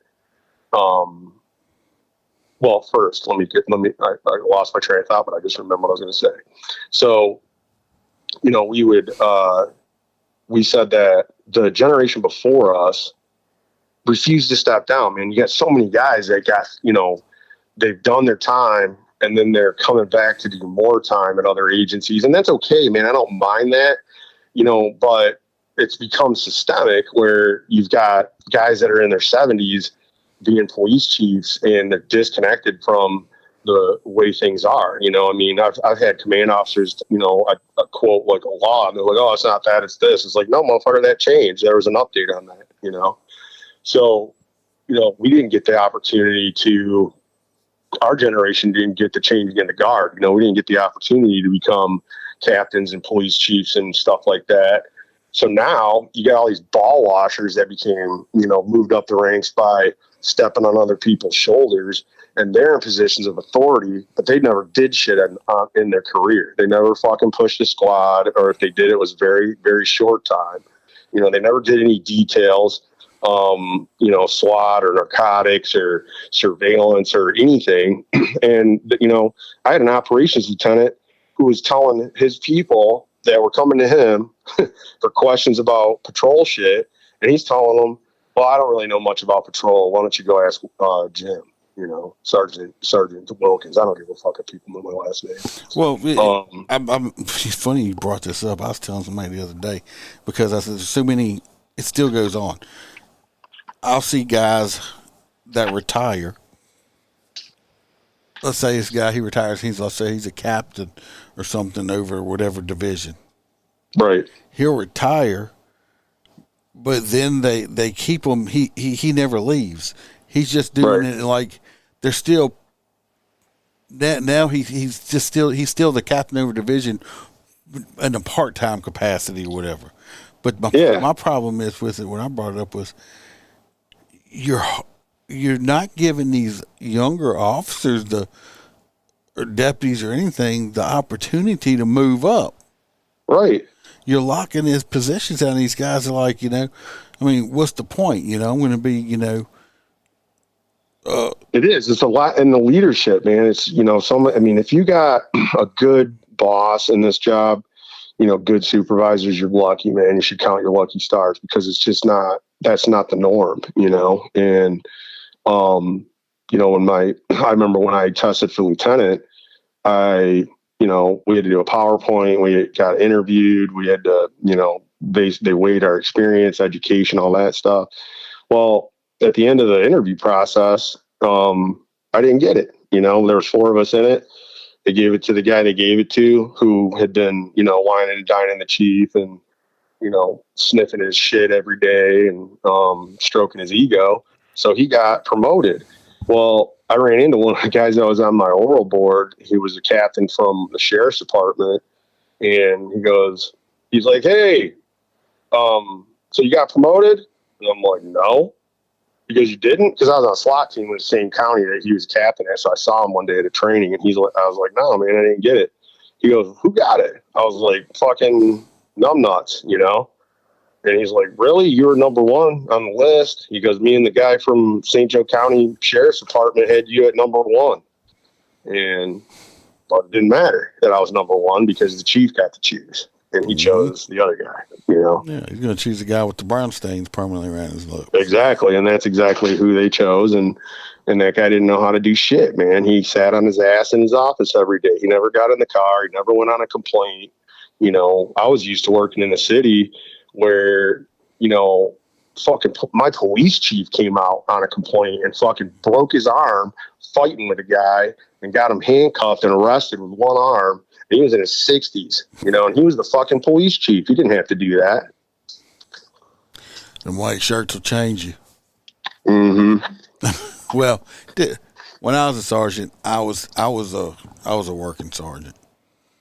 well, first, I lost my train of thought, but I just remember what I was going to say. So, we said that the generation before us refused to step down, man. You got so many guys that got, they've done their time, and then they're coming back to do more time at other agencies. And that's okay, man. I don't mind that, but it's become systemic where you've got guys that are in their 70s being police chiefs, and they're disconnected from the way things are. I've had command officers, I quote like a law, and they're like, oh, it's not that, it's this. It's like, no, motherfucker, that changed. There was an update on that, So, we didn't get the opportunity to, our generation didn't get the changing in the guard. We didn't get the opportunity to become captains and police chiefs and stuff like that. So now you got all these ball washers that became, moved up the ranks by stepping on other people's shoulders, and they're in positions of authority, but they never did shit in their career. They never fucking pushed a squad, or if they did, it was very, very short time. They never did any details, SWAT or narcotics or surveillance or anything. And, I had an operations lieutenant who was telling his people that were coming to him for questions about patrol shit. And he's telling them, well, I don't really know much about patrol. Why don't you go ask Jim, Sergeant Wilkins. I don't give a fuck if people know my last name. Well, it's funny you brought this up. I was telling somebody the other day, because I said there's so many, it still goes on. I'll see guys that retire. Let's say this guy, he retires, let's say he's a captain or something over whatever division. Right. He'll retire, but then they keep him. He never leaves. He's just doing it like they're still. Now he's still the captain over division in a part-time capacity or whatever. But my problem is with it when I brought it up was you're not giving these younger officers or deputies or anything the opportunity to move up. Right. you're locking his positions out. And these guys are like, I mean, what's the point? I'm going to be, It is. It's a lot in the leadership, man. It's, I mean, if you got a good boss in this job, good supervisors, you're lucky, man. You should count your lucky stars, because it's just that's not the norm, and, I remember when I tested for lieutenant, we had to do a PowerPoint. We got interviewed. We had to, they weighed our experience, education, all that stuff. Well, at the end of the interview process, I didn't get it. There was 4 of us in it. They gave it to the guy they gave it to, who had been, whining and dining the chief and, sniffing his shit every day and stroking his ego. So he got promoted. Well, I ran into one of the guys that was on my oral board. He was a captain from the sheriff's department. And he's like, hey, so you got promoted? And I'm like, no. Because you didn't? Because I was on a SWAT team in the same county that he was captain at. So I saw him one day at a training, and I was like, no, man, I didn't get it. He goes, who got it? I was like, fucking numbnuts, And he's like, really? You were number 1 on the list? He goes, me and the guy from St. Joe County Sheriff's Department had you at number 1. But it didn't matter that I was number 1, because the chief got to choose. And he chose the other guy, Yeah, he's going to choose the guy with the brown stains permanently around his lips. Exactly, and that's exactly who they chose. And that guy didn't know how to do shit, man. He sat on his ass in his office every day. He never got in the car. He never went on a complaint. I was used to working in a city where, fucking my police chief came out on a complaint and fucking broke his arm fighting with a guy and got him handcuffed and arrested with one arm. He was in his 60s, and he was the fucking police chief. He didn't have to do that. And white shirts will change you. Mm-hmm. Well, when I was a sergeant, I was a working sergeant.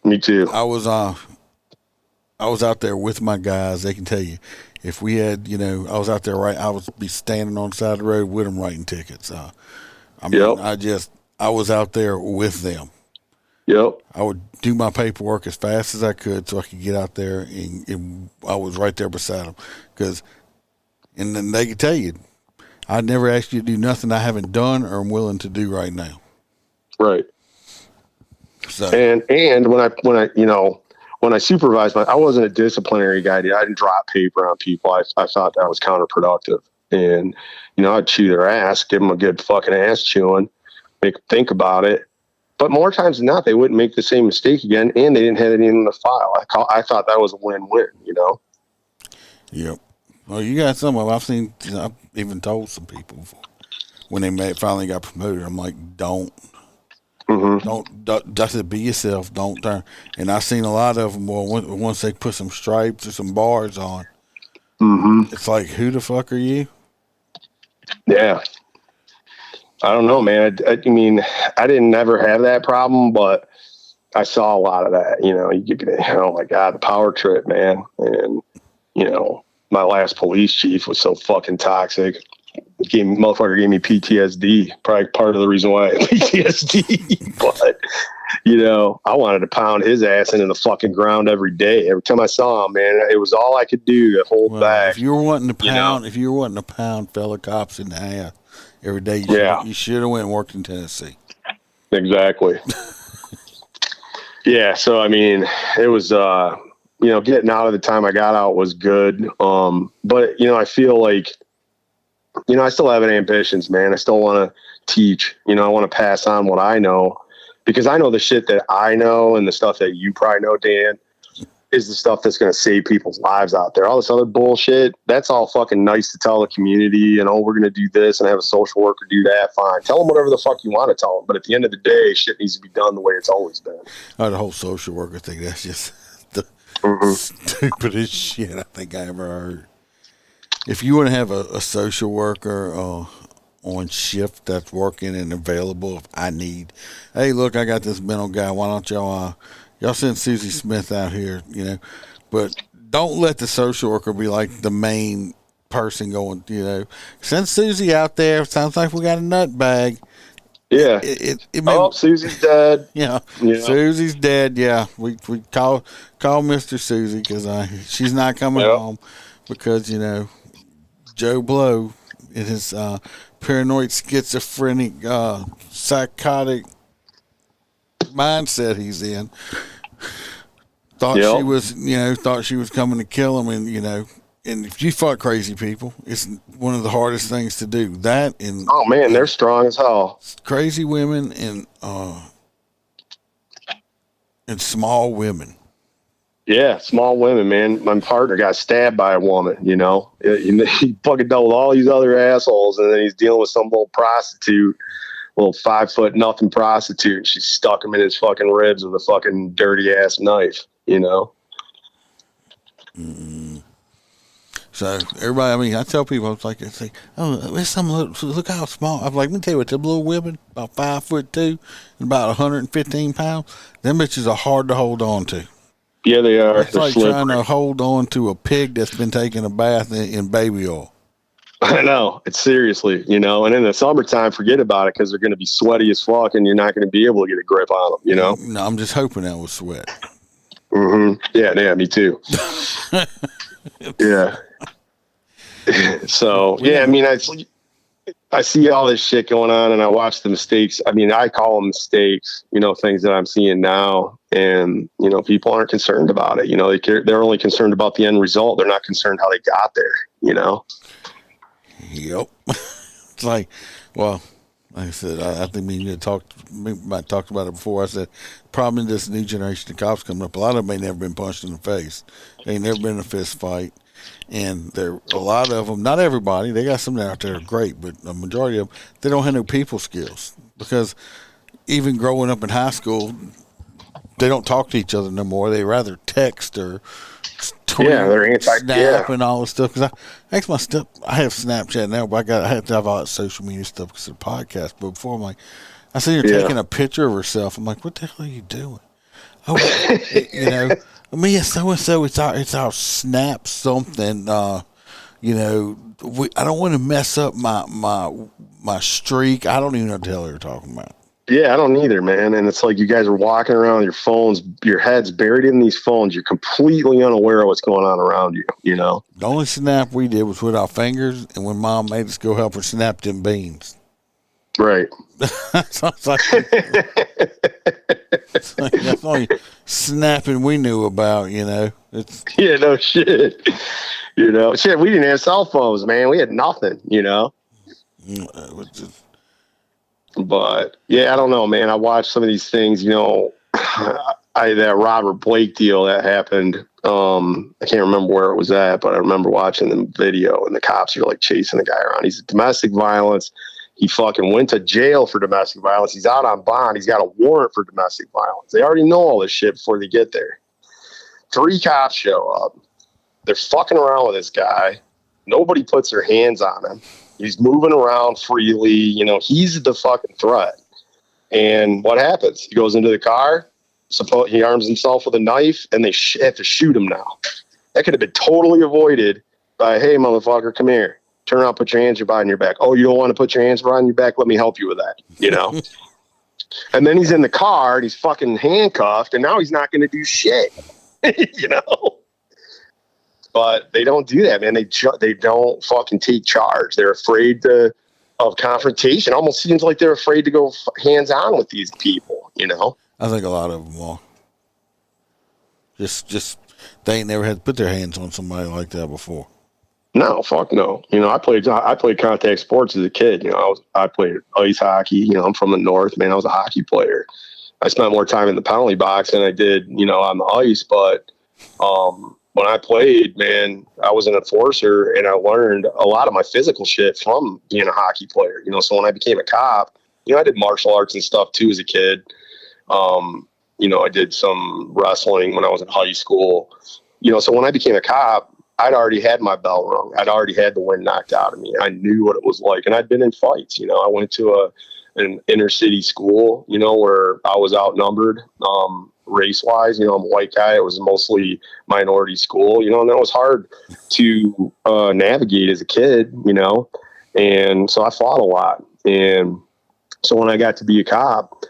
Me too. I was out there with my guys. They can tell you, if we had, I was out there, I would be standing on the side of the road with them writing tickets. I was out there with them. Yep. I would do my paperwork as fast as I could so I could get out there, and I was right there beside them. And then they could tell you, I'd never ask you to do nothing I haven't done or am willing to do right now. Right. So, and when I supervised, I wasn't a disciplinary guy. I didn't drop paper on people. I thought that was counterproductive. And, I'd chew their ass, give them a good fucking ass chewing, make them think about it. But more times than not, they wouldn't make the same mistake again, and they didn't have it in the file. I thought that was a win-win, Yep. Well, you got some of them. I've even told some people before, when they finally got promoted, I'm like, don't just be yourself. Don't turn. And I've seen a lot of them, once they put some stripes or some bars on, it's like, who the fuck are you? Yeah. I don't know, man. I mean, I didn't never have that problem, but I saw a lot of that. Oh my God, the power trip, man. And, my last police chief was so fucking toxic. Motherfucker gave me PTSD. Probably part of the reason why I had PTSD. But, I wanted to pound his ass into the fucking ground every day. Every time I saw him, man, it was all I could do to hold back. If you were wanting to pound fellow cops in the ass every day, you should have went and worked in Tennessee. Exactly. Yeah. So, I mean, it was, getting out of the time I got out was good. But, I feel like, I still have ambitions, man. I still want to teach, I want to pass on what I know, because I know the shit that I know, and the stuff that you probably know, Dan, is the stuff that's going to save people's lives out there. All this other bullshit, that's all fucking nice to tell the community, and, we're going to do this and have a social worker do that. Fine. Tell them whatever the fuck you want to tell them. But at the end of the day, shit needs to be done the way it's always been. The whole social worker thing, that's just the stupidest shit I think I ever heard. If you want to have a social worker on shift that's working and available, if I need, hey, look, I got this mental guy. Why don't y'all send Susie Smith out here, But don't let the social worker be like the main person going, send Susie out there. Sounds like we got a nut bag. Yeah. Susie's dead. Yeah, You know? Susie's dead. Yeah, we call Mr. Susie because she's not coming home because Joe Blow in his paranoid schizophrenic psychotic mindset he's in thought she was coming to kill him, and if you fuck crazy people, it's one of the hardest things to do. That and oh man, they're strong as hell. Crazy women and small women. Yeah, small women, man. My partner got stabbed by a woman. He fucking dealt with all these other assholes, and then he's dealing with some little prostitute, little 5 foot nothing prostitute. And she stuck him in his fucking ribs with a fucking dirty ass knife. So everybody, I tell people, I say, oh, it's some look how small. I'm like, let me tell you what, them little women, about 5'2" and about 115 pounds, them bitches are hard to hold on to. Yeah, they are. It's like trying to hold on to a pig that's been taking a bath in baby oil. I know. It's seriously, and in the summertime, forget about it because they're going to be sweaty as fuck and you're not going to be able to get a grip on them, No, I'm just hoping that was sweat. Mm-hmm. Yeah, me too. Yeah. So, yeah, I mean, I see all this shit going on and I watch the mistakes. I mean, I call them mistakes, things that I'm seeing now. And, people aren't concerned about it. They're only concerned about the end result. They're not concerned how they got there, Yep. It's like, well, like I said, I think me and you talked about it before. I said, problem in this new generation of cops coming up, a lot of them ain't never been punched in the face. They ain't never been in a fist fight. And there a lot of them, not everybody, they got some out there that are great, but a majority of them, they don't have no people skills. Because even growing up in high school, they don't talk to each other no more. They rather text or tweet, they're Snap and all this stuff. Because I have Snapchat now, but I have to have all that social media stuff because of the podcast. But before, I'm like, I see her taking a picture of herself. I'm like, what the hell are you doing? Oh, me and so and so. It's our Snap something. I don't want to mess up my streak. I don't even know what the hell you're talking about. Yeah, I don't either, man. And it's like you guys are walking around with your phones, your head's buried in these phones. You're completely unaware of what's going on around you, The only snap we did was with our fingers, and when Mom made us go help her snap them beans. Right. So it's like that's the only snapping we knew about, It's yeah, no shit. Shit, we didn't have cell phones, man. We had nothing, But yeah, I don't know, man. I watched some of these things, that Robert Blake deal that happened. I can't remember where it was at, but I remember watching the video and the cops are like chasing the guy around. He's domestic violence. He fucking went to jail for domestic violence. He's out on bond. He's got a warrant for domestic violence. They already know all this shit before they get there. 3 cops show up. They're fucking around with this guy. Nobody puts their hands on him. He's moving around freely. He's the fucking threat. And what happens? He goes into the car. He arms himself with a knife, and they have to shoot him now. That could have been totally avoided by, hey, motherfucker, come here. Turn around, put your hands behind your back. Oh, you don't want to put your hands behind your back? Let me help you with that, And then he's in the car, and he's fucking handcuffed, and now he's not going to do shit, But they don't do that, man. They don't fucking take charge. They're afraid of confrontation. Almost seems like they're afraid to go hands-on with these people, I think a lot of them are. Just they ain't never had to put their hands on somebody like that before. No, fuck no. I played contact sports as a kid. I played ice hockey. I'm from the north, man. I was a hockey player. I spent more time in the penalty box than I did, on the ice. But when I played, man, I was an enforcer, and I learned a lot of my physical shit from being a hockey player. So when I became a cop, I did martial arts and stuff too as a kid. I did some wrestling when I was in high school. So when I became a cop, I'd already had my bell rung. I'd already had the wind knocked out of me. I knew what it was like, and I'd been in fights. I went to an inner city school, where I was outnumbered race wise. I'm a white guy. It was mostly minority school, and that was hard to navigate as a kid, and so I fought a lot. And So when I got to be a cop,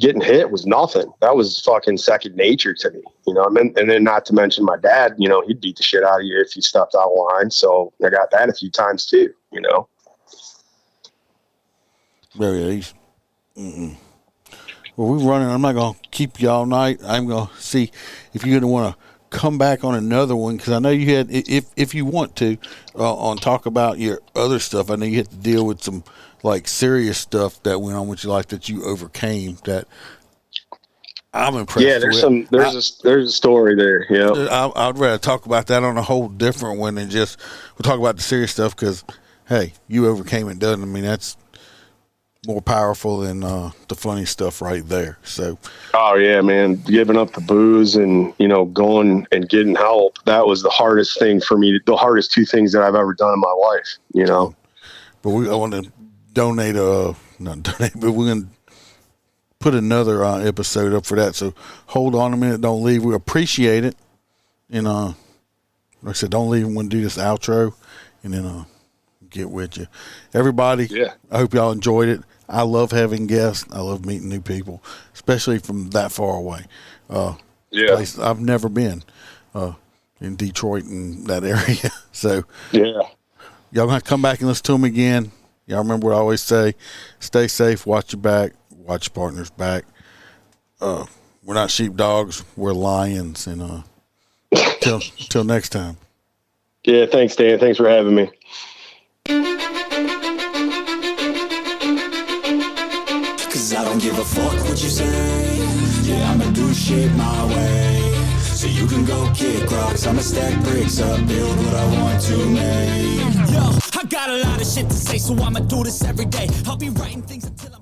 getting hit was nothing. That was fucking second nature to me, and then not to mention my dad, he'd beat the shit out of you if you stepped out of line. So I got that a few times too, Very easy. Well, we're running. I'm not going to keep you all night. I'm going to see if you're going to want to come back on another one, because I know you had, if you want to, on talk about your other stuff. I know you had to deal with some like serious stuff that went on with your life that you overcame. That I'm impressed. Yeah, there's a story there. Yeah, I'd rather talk about that on a whole different one than just we'll talk about the serious stuff, because hey, you overcame it. Doesn't I mean that's more powerful than the funny stuff right there. So, oh yeah, man, giving up the booze and going and getting help, that was the hardest thing for me. The hardest two things that I've ever done in my life. But I want to donate not donate, but we're gonna put another episode up for that. So hold on a minute, don't leave. We appreciate it, and like I said, don't leave. When do this outro, and then get with you, everybody. Yeah, I hope y'all enjoyed it. I love having guests. I love meeting new people, especially from that far away. Place I've never been in Detroit and that area. So yeah, y'all gonna have to come back and listen to them again. Y'all remember what I always say: stay safe, watch your back, watch your partner's back. We're not sheepdogs, we're lions. And till next time. Yeah, thanks, Dan. Thanks for having me. Cause I don't give a fuck what you say. Yeah, I'ma do shit my way. So you can go kick rocks, I'ma stack bricks up, build what I want to make. Yo, I got a lot of shit to say, so I'ma do this every day. I'll be writing things until I'm